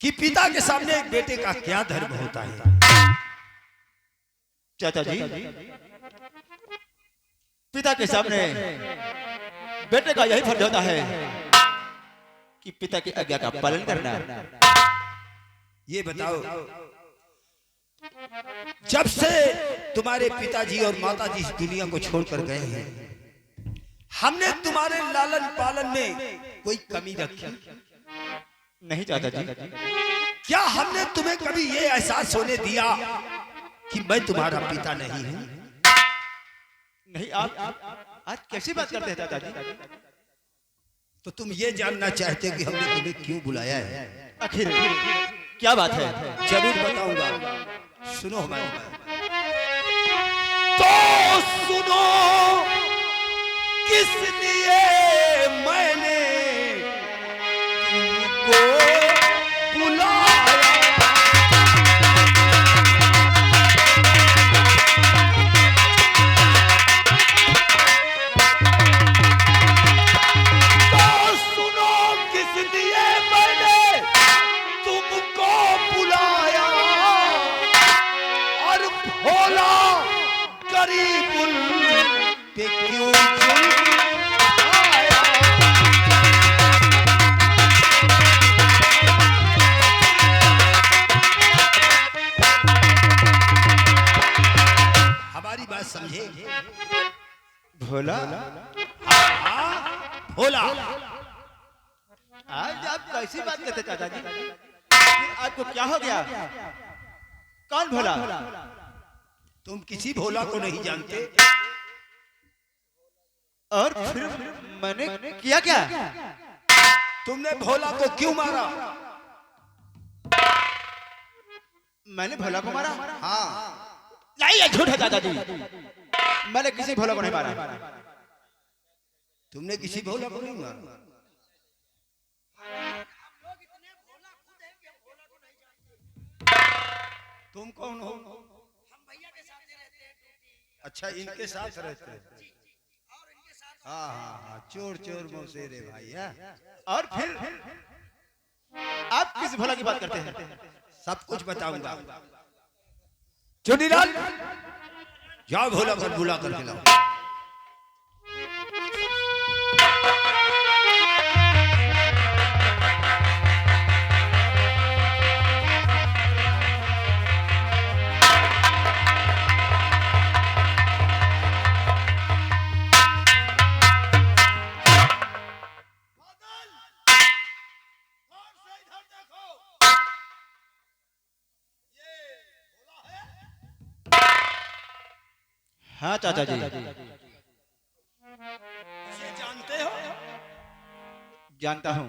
कि पिता के सामने एक बेटे का क्या धर्म होता है। चाचा जी, पिता के सामने बेटे का यही फर्ज होता है कि पिता की आज्ञा का पालन करना। ये बताओ, जब से तुम्हारे पिताजी और माताजी इस दुनिया को छोड़कर गए हैं, हमने तुम्हारे लालन पालन में कोई कमी रखी? नहीं चाचा जी। क्या हमने तुम्हें कभी ये एहसास होने दिया कि मैं तुम्हारा पिता नहीं हूं? नहीं, आप आज कैसी बात करते हैं चाचा जी? तो तुम ये जानना चाहते हो कि हमने तुम्हें क्यों बुलाया है? आखिर क्या बात है? जरूर बताऊंगा, सुनो हमारी बात। तो सुनो, किस लिए मैंने तुमको बुलाया। तो सुनो, किस लिए मैंने तुमको बुलाया और भोला गरीबुल पे क्यों आया। हमारी बात समझे? भोला? हाँ, भोला। आज आप कैसी बात करते चाचा जी? फिर आपको क्या हो गया? कौन भोला? तुम किसी भोला को नहीं जानते? और फिर मैंने किया क्या? तुमने भोला को क्यों मारा? मैंने भोला को मारा? हाँ। नहीं, ये झूठ है चाचा जी। मैंने किसी भोला को नहीं मारा। तुमने किसी भोला को नहीं मारा? तुम कौन हो? हम भैया के साथ रहते हैं। अच्छा, इनके साथ रहते हैं। हाँ हाँ हाँ, चोर चोर मौसेरे भाई है। और फिर आप किस भोला की बात करते हैं? सब कुछ बताऊंगा। चुनीलाल, जाओ भोला को बुला कर खिलाओ। हाँ चाचा जी। इसे जानते हो? जानता हूँ।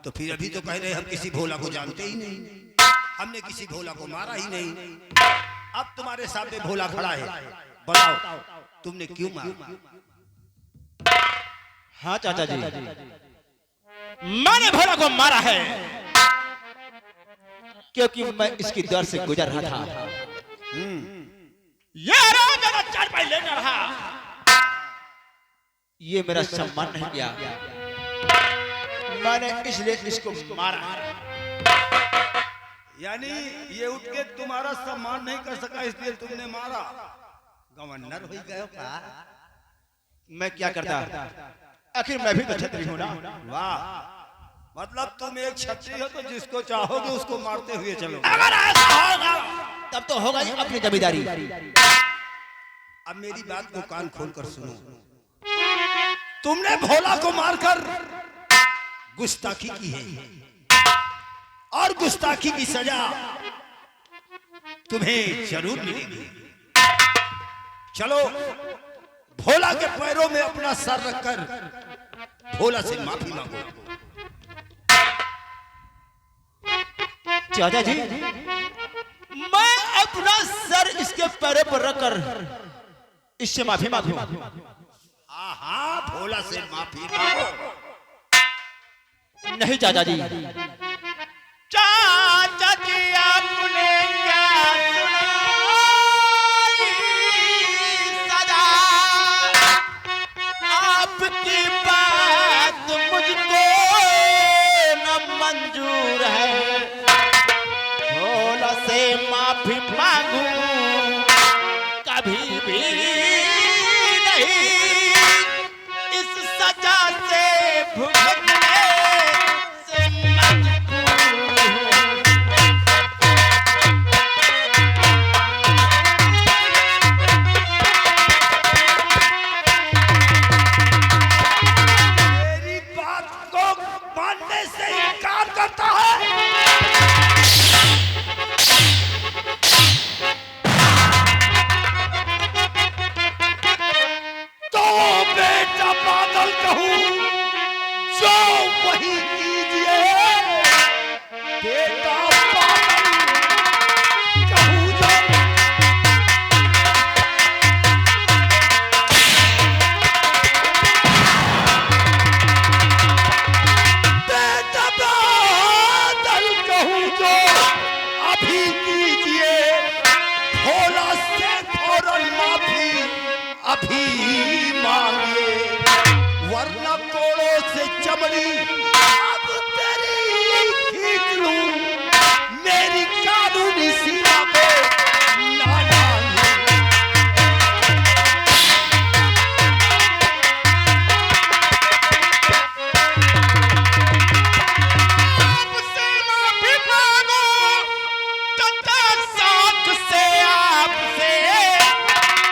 तो फिर अभी तो कह रहे हम किसी भोला को जानते ही नहीं, हमने किसी भोला को मारा ही नहीं। अब तुम्हारे सामने भोला खड़ा है, बताओ तुमने क्यों मारा? हाँ चाचा जी, मैंने भोला को मारा है क्योंकि मैं इसकी दर से गुजर रहा था। ये मेरा 4 पाई लेने रहा, ये मेरा सम्मान नहीं किया, मैंने इसलिए इसको मारा। यानी ये उठ के तुम्हारा सम्मान नहीं कर सका इसलिए तुमने मारा? गवर्नर हो गए का? मैं क्या करता, आखिर मैं भी तो क्षत्रिय हूं ना। वाह, मतलब तुम एक क्षत्रिय हो तो जिसको चाहोगे उसको मारते हुए चलो। अगर ऐसा होगा तब तो होगा ही अपनी जमींदारी। अब मेरी बात को कान खोलकर सुनो। तुमने भोला को मारकर गुस्ताखी की है और गुस्ताखी की सजा तुम्हें जरूर मिलेगी। चलो भोला के पैरों में अपना सर रखकर भोला से माफी मांगो। चाचा जी, मैं अपना सर इसके पैरों पर रखकर इससे माफी मांगू। हाँ, भोला से माफी मांगो। नहीं चाचा जी, चाचा जी आपने क्या सुनाई सजा, आपकी बात मुझको न मंजूर है। से माफी मांगू कभी भी नहीं, इस सजा से भुगतने से मजबूर हूं। मेरी बात को मानने से इनकार करता है। तो बेटा बादल कहूं जो वही कीजिए, बेटा बादल कहूं जो बेटा बादल कहूं जो अभी कीजिए, भोला से फौरन माफी अभी मांगे, वरना कोड़ों से चमड़ी अब तेरी खींच लूं, मेरी कानूनी सीमा पे ना डालूं। आपसे माफी मांगू तथा साथ से आपसे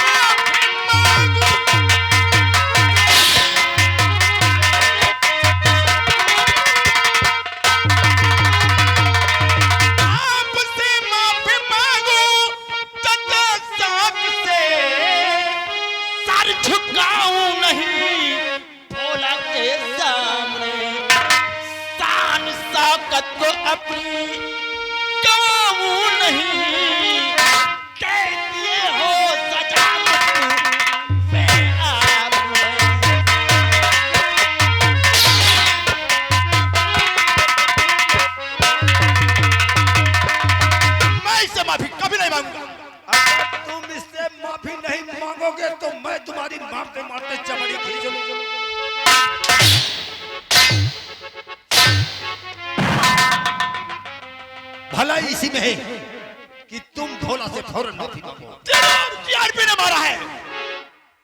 माफी मांगू। आपसे माफी मांगू तथा साथ से सर झुकाऊं नहीं भोला के सामने, शान शौकत को अपनी गवाऊं नहीं, कह दिए हो सजा मुझको वे आपने। मैं इससे माफी कभी नहीं मांगूंगा। अगर तुम इससे माफी नहीं मांगोगे तो मैं तुम्हारी मारते मारते चमड़ी खींच लूं। भला इसी में है कि तुम भोला से फौरन माफी मांगो। जरूर जीआरपी ने मारा है।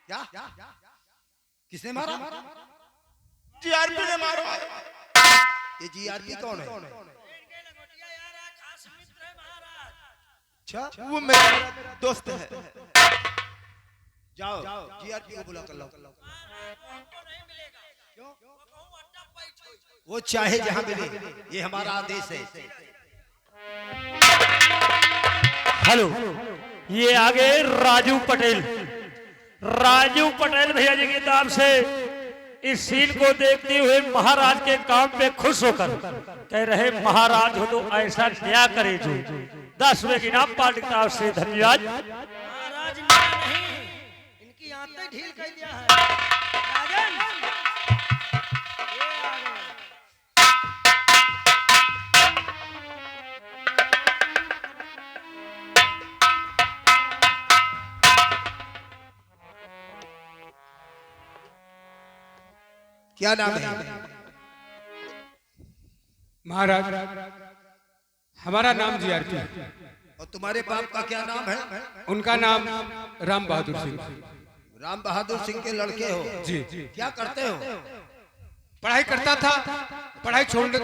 क्या किसने मारा? जीआरपी ने मारा है। ये जीआरपी कौन है? इनके लंगोटिया यार है, खास मित्र है महाराज। अच्छा वो मेरा दोस्त है। जाओ जीआरपी को बुला कर लाओ। उनको नहीं मिलेगा। क्यों? वो कहूं अड्डा बैठ होई। वो चाहे जहां मिले, ये हमारा आदेश है। हेलो, ये आगे राजू पटेल। राजू पटेल भैया जी की तरफ से इस सीन को देखते हुए महाराज के काम पे खुश होकर कह रहे महाराज हो तो ऐसा क्या करे जो 10 रुपए की इनाम पार्टी की तरफ से धन्यवाद। महाराज मेरा नहीं, इनकी आंतें ढील कर दिया है। राजन, ये आ गए। क्या नाम है? महाराज हमारा नाम जीआरपी है। और तुम्हारे बाप का क्या नाम है? उनका नाम राम बहादुर सिंह। राम बहादुर सिंह के लड़के हो? जी क्या करते हो? पढ़ाई करता था, पढ़ाई छोड़ने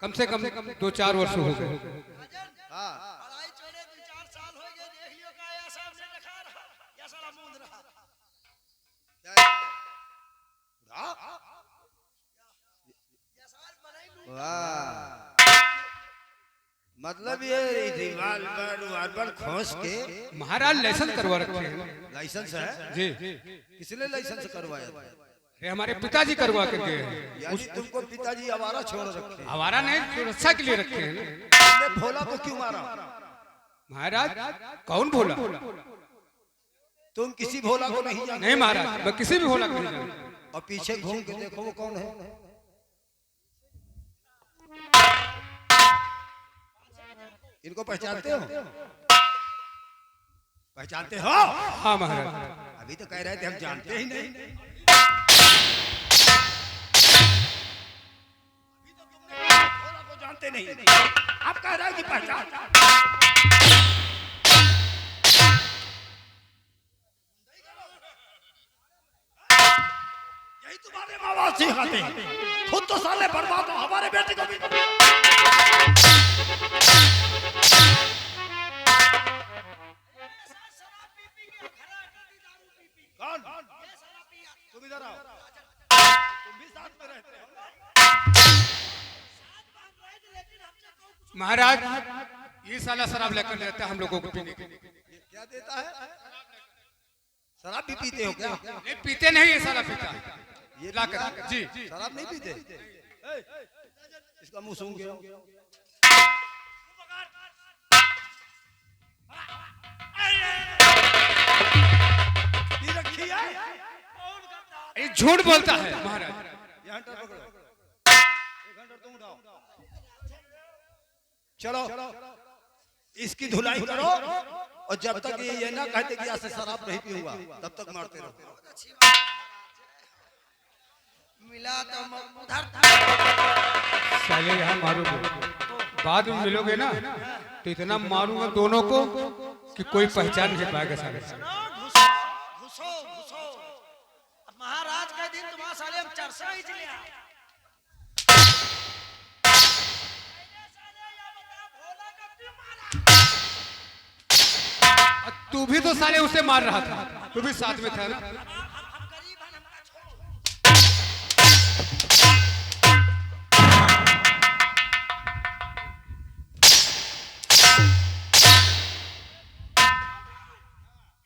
कम से कम 2-4 वर्ष हो गए। राजन, पढ़ाई छोड़े 2-4 साल हो गए। देख लियो का या सामने रखा रहा या साला मूंद रहा। या साल बनाई लूं। वाह, मतलब ये रिवाल्वर खोस के महाराज लाइसेंस करवा रखे हैं। लाइसेंस है? जी, किसने लाइसेंस करवाया? ये हमारे पिताजी करवा के गए हैं। यानी तुमको पिताजी आवारा छोड़ रखे हैं। हमारा नहीं, सुरक्षा के लिए रखे हैं ना। तुमने भोला को क्यों मारा? महाराज कौन भोला? तुम किसी भोला को नहीं जानते? नहीं महाराज, मैं किसी भी भोला को नहीं जानता। और पीछे घूम के देखो वो कौन है? इनको पहचानते हो? पहचानते हो? हाँ महाराज। अभी तो कह रहे थे हम जानते ही नहीं। अभी तो तुमने भोला को जानते जानते नहीं। आप कह रहे हो कि पहचान। यही तुम्हारे माँ बाप सिखाते हैं। खुद तो साले बर्बाद हो, हमारे बेटे को भी। कौन? तुम इधर आओ। तुम भी साथ में रहते हो। महाराज ये साला शराब लेकर लेता है हम लोगों को पीने के लिए। क्या देता है? शराब भी पीते हो क्या? नहीं पीते नहीं, ये साला पीता है। ये लाकर जी शराब नहीं पीते? इसका मुंह सूंघ गया। पी रखी है? ये झूठ बोलता है महाराज। ये हंटर पकड़ो। एक हंटर तुम उठाओ। चलो इसकी धुलाई करो और जब तक ये ना कहते कि आज से शराब नहीं पीऊंगा तब तक मारते रहो। मिला तो उधर साले यहाँ मारोगे, बाद में मिलोगे ना तो इतना मारूंगा दोनों को कि कोई पहचान नहीं पाएगा साले से। घुसो घुसो घुसो। अब महाराज के दिन तुम्हारा साले हम चर्चा ही चले आए। तू भी तो साले उसे मार रहा था, तू भी साथ में था ना। हम गरीब हैं, हमका छोड़ो।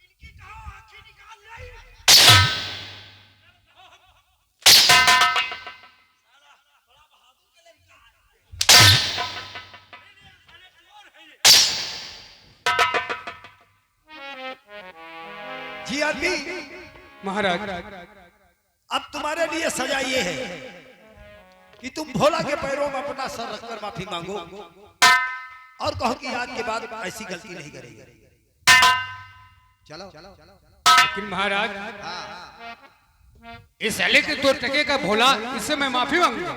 इनकी कहो आंखें निकाल ले। साला बड़ा बहादुर के लड़का है। जी आदमी महाराज अब तुम्हारे लिए सजा ये है कि तुम भोला के पैरों में अपना सर रखकर माफी मांगो और कहो कि आज के बाद ऐसी गलती नहीं करेगी। चलो लेकिन महाराज इस साले के 2 टके का भोला, इससे मैं माफी मांगूंगा।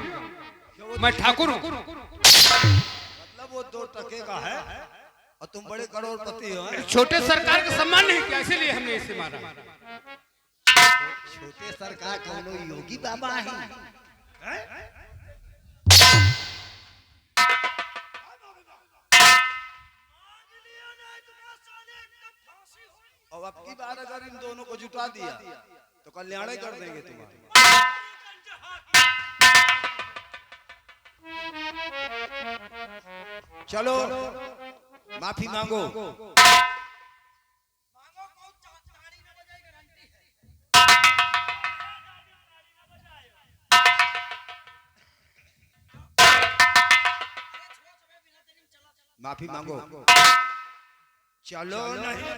मैं ठाकुर हूँ। मतलब वो 2 टके का है और तुम बड़े करोड़पति हो। छोटे सरकार का सम्मान नहीं किया, इसीलिए हमने इसे मारा। छोटे सरकार कौनो योगी बाबा है? और अब की बार अगर इन दोनों को जुटा दिया तो कल्याण ही कर देंगे तुम्हारे। चलो माफी मांगो। मांगो को ताड़ी न बजाए, गारंटी है। माफी मांगो। चलो नहीं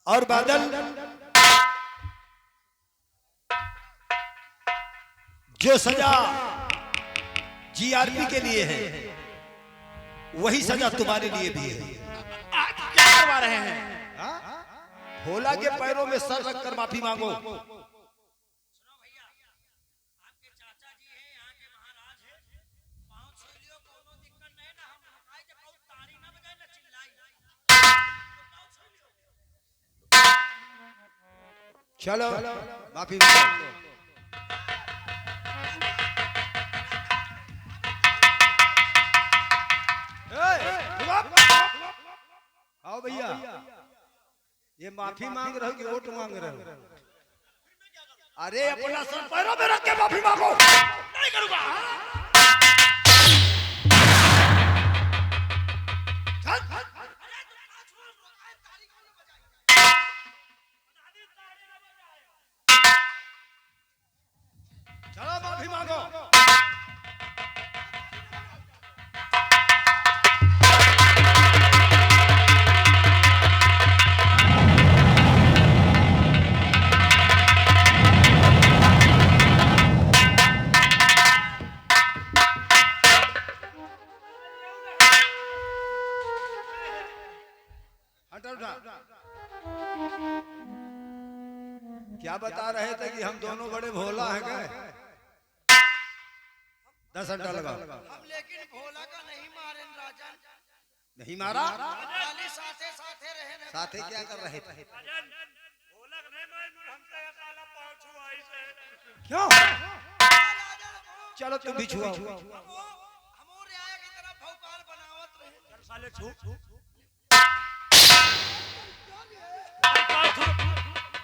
और बादल जो सजा जीआरपी के लिए है वही सजा तुम्हारे लिए भी है। आज क्या करवा रहे हैं? भोला के पैरों में सर रखकर माफी मांगो। सुनो भैया, आपके चाचा जी हैं, यहाँ के महाराज हैं। पाँव छू लियो, कोनो दिक्कत नहीं ना। हम हकाई जब कहूँ ताड़ी ना बजाए ना चिल्लाई। पाँव छू लियो। चलो माफी मांगो। ये माफी मांग रहे हो कि वोट मांग रहे हो? अरे अपना सर पैरों में रख के माफी मांगो। नहीं करूंगा। चल चलो माफी मांगो। क्या बता रहे थे कि हम दोनों बड़े भोला हैं गए? 10 घंटा लगा। हम लेकिन भोला का नहीं मारे राजन। नहीं मारा? खाली साथे साथे रहे न। साथे क्या कर रहे थे? भोला नहीं मार हमसे काला पहुंचू आई से क्यों? चलो तुम भी छुआ। हम रियाया की तरफ भौकाल बनावत रहे। साले छू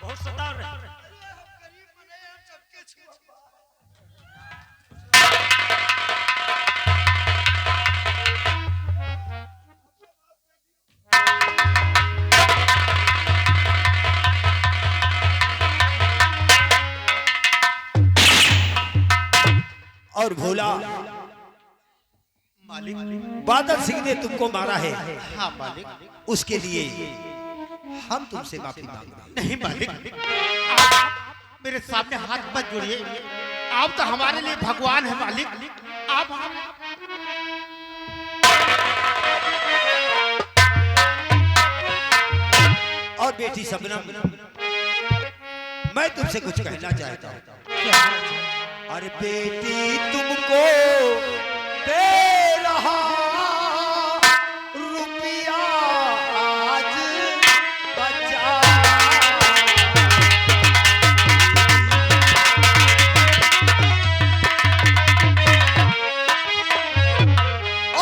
बहुत सता रहे। गरीब बने हम सबके छुआ। और भोला मालिक। बादल सिंह ने तुमको मारा है, हाँ मालिक। उसके लिए हम तुमसे माफी मांगते हैं। नहीं मालिक, आप मेरे सामने हाथ मत जोड़िए। आप तो हमारे लिए भगवान है मालिक। आप और बेटी सबनम, मैं तुमसे कुछ कहना चाहता हूँ। अरे बेटी तुमको दे रहा रुपया आज बचा।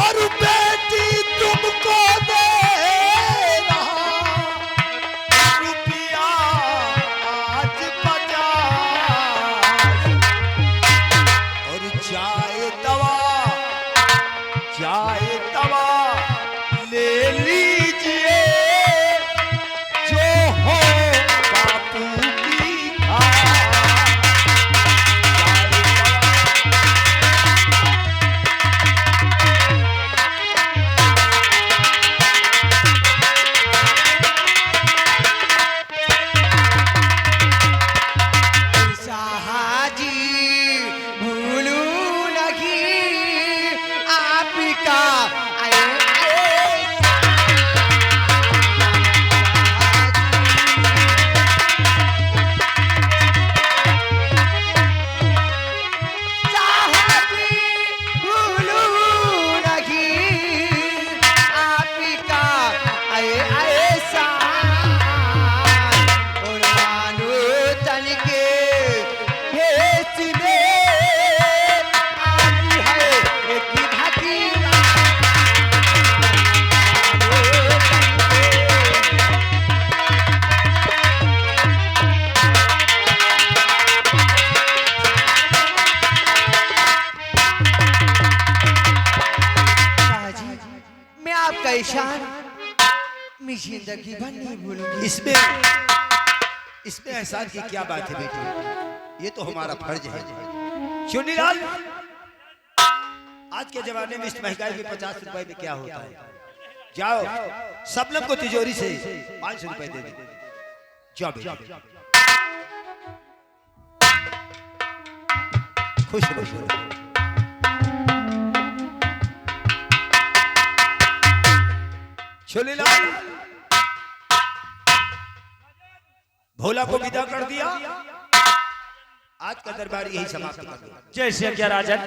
और बेटी तुमको दे रहा रुपया आज बचा। और चाहे दवा ले लीजिए जो हो बापू की साहाजी भूलू नहीं आपका मैं आपका ईशान मैं जिंदगी भर नहीं भूलूंगी। इसमें एहसान की क्या बात है बेटी? ये तो हमारा फर्ज है। चुनीलाल, आज के जमाने में इस महंगाई में 50 रुपए में क्या होता है? जाओ सबनम को तिजोरी से 500 रुपए दे दे। जाओ बेटी, खुश रहो। चुनीलाल, भोला को विदा कर दिया। आज का दरबार यही समाप्त कर दो। जैसे क्या राजन।